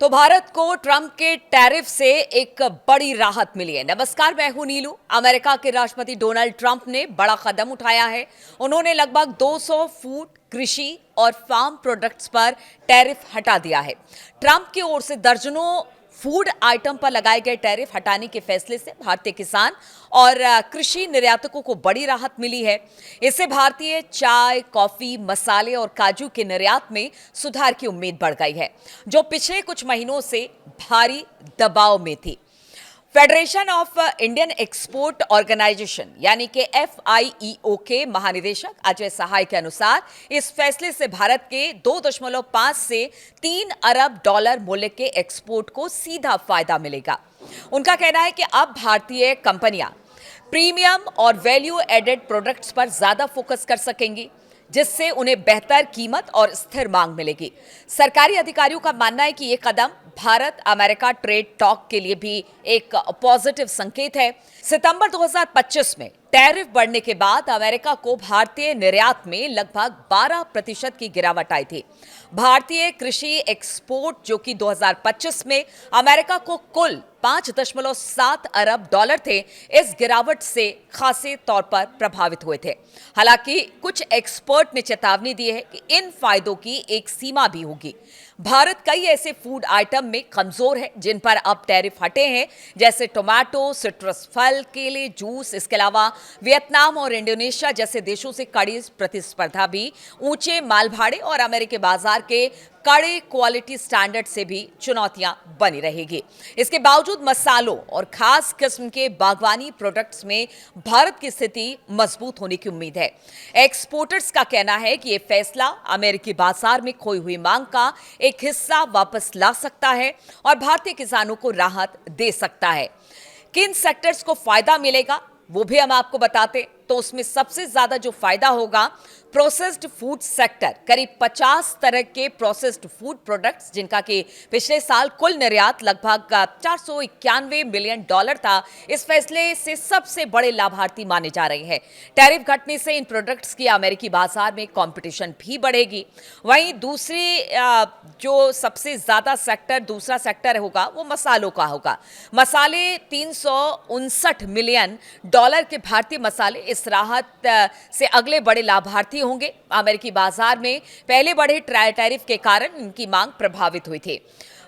तो भारत को ट्रंप के टैरिफ से एक बड़ी राहत मिली है। नमस्कार, मैं हूं नीलू। अमेरिका के राष्ट्रपति डोनाल्ड ट्रंप ने बड़ा कदम उठाया है। उन्होंने लगभग 200 फूड, कृषि और फार्म प्रोडक्ट्स पर टैरिफ हटा दिया है। ट्रंप की ओर से दर्जनों फूड आइटम पर लगाए गए टैरिफ हटाने के फैसले से भारतीय किसान और कृषि निर्यातकों को बड़ी राहत मिली है। इससे भारतीय चाय, कॉफी, मसाले और काजू के निर्यात में सुधार की उम्मीद बढ़ गई है, जो पिछले कुछ महीनों से भारी दबाव में थी। Federation of Indian Export Organisation यानी कि FIEO के महानिदेशक अजय सहाय के अनुसार इस फैसले से भारत के 2.5 से 3 अरब डॉलर मूल्य के एक्सपोर्ट को सीधा फायदा मिलेगा। उनका कहना है कि अब भारतीय कंपनियां प्रीमियम और वैल्यू एडेड प्रोडक्ट्स पर ज्यादा फोकस कर सकेंगी, जिससे उन्हें बेहतर कीमत और स्थिर मांग मिलेगी। सरकारी अधिकारियों का मानना है कि यह कदम भारत अमेरिका ट्रेड टॉक के लिए भी एक पॉजिटिव संकेत है। सितंबर 2025 में टैरिफ बढ़ने के बाद अमेरिका को भारतीय निर्यात में लगभग 12% की गिरावट आई थी। भारतीय कृषि एक्सपोर्ट, जो कि 2025 में अमेरिका को कुल 5.7 अरब डॉलर थे, इस गिरावट से खासे तौर पर प्रभावित हुए थे। हालांकि कुछ एक्सपर्ट ने चेतावनी दी है कि इन फायदों की एक सीमा भी होगी। भारत कई ऐसे फूड आइटम में कमजोर है जिन पर अब टैरिफ हटे हैं, जैसे टोमेटो, सिट्रस फल, केले, जूस। इसके अलावा वियतनाम और इंडोनेशिया जैसे देशों से कड़ी प्रतिस्पर्धा भी ऊंचे माल भाड़े और अमेरिकी बाजार के कड़े क्वालिटी स्टैंडर्ड से भी चुनौतियां बनी रहेगी। इसके बावजूद मसालों और खास किस्म के बागवानी प्रोडक्ट्स में भारत की स्थिति मजबूत होने की उम्मीद है। एक्सपोर्टर्स का कहना है कि यह फैसला अमेरिकी बाजार में खोई हुई मांग का एक हिस्सा वापस ला सकता है और भारतीय किसानों को राहत दे सकता है। किन सेक्टर्स को फायदा मिलेगा वो भी हम आपको बताते, तो उसमें सबसे ज्यादा जो फायदा होगा प्रोसेस्ड फूड सेक्टर। करीब 50 तरह के प्रोसेस्ड फूड प्रोडक्ट्स, जिनका कि पिछले साल कुल निर्यात लगभग 491 मिलियन डॉलर था, इस फैसले से सबसे बड़े लाभार्थी माने जा रहे हैं। टैरिफ घटने से इन प्रोडक्ट्स की अमेरिकी बाजार में कंपटीशन भी बढ़ेगी। वहीं जो सबसे ज्यादा दूसरा सेक्टर होगा वो मसालों का होगा। मसाले 359 मिलियन डॉलर के भारतीय मसाले इस राहत से अगले बड़े लाभार्थी होंगे। अमेरिकी बाजार में पहले बढ़े टैरिफ के कारण इनकी मांग प्रभावित हुई थी।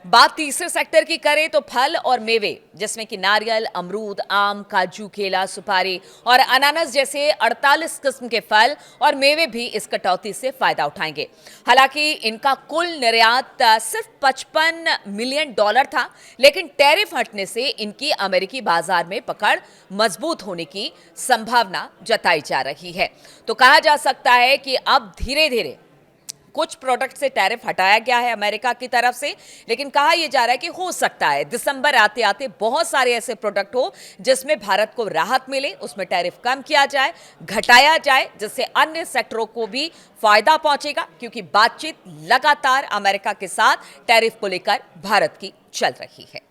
बात तीसरे सेक्टर की करें तो फल और मेवे, जिसमें कि नारियल, अमरूद, आम, काजू, केला, सुपारी और अनानास जैसे 48 किस्म के फल और मेवे भी इस कटौती से फायदा उठाएंगे। हालांकि इनका कुल निर्यात सिर्फ 55 मिलियन डॉलर था, लेकिन टैरिफ हटने से इनकी अमेरिकी बाजार में पकड़ मजबूत होने की संभावना जताई जा रही है। तो कहा जा सकता है कि अब धीरे धीरे कुछ प्रोडक्ट से टैरिफ हटाया गया है अमेरिका की तरफ से, लेकिन कहा यह जा रहा है कि हो सकता है दिसंबर आते आते बहुत सारे ऐसे प्रोडक्ट हो जिसमें भारत को राहत मिले, उसमें टैरिफ कम किया जाए, घटाया जाए, जिससे अन्य सेक्टरों को भी फायदा पहुंचेगा, क्योंकि बातचीत लगातार अमेरिका के साथ टैरिफ को लेकर भारत की चल रही है।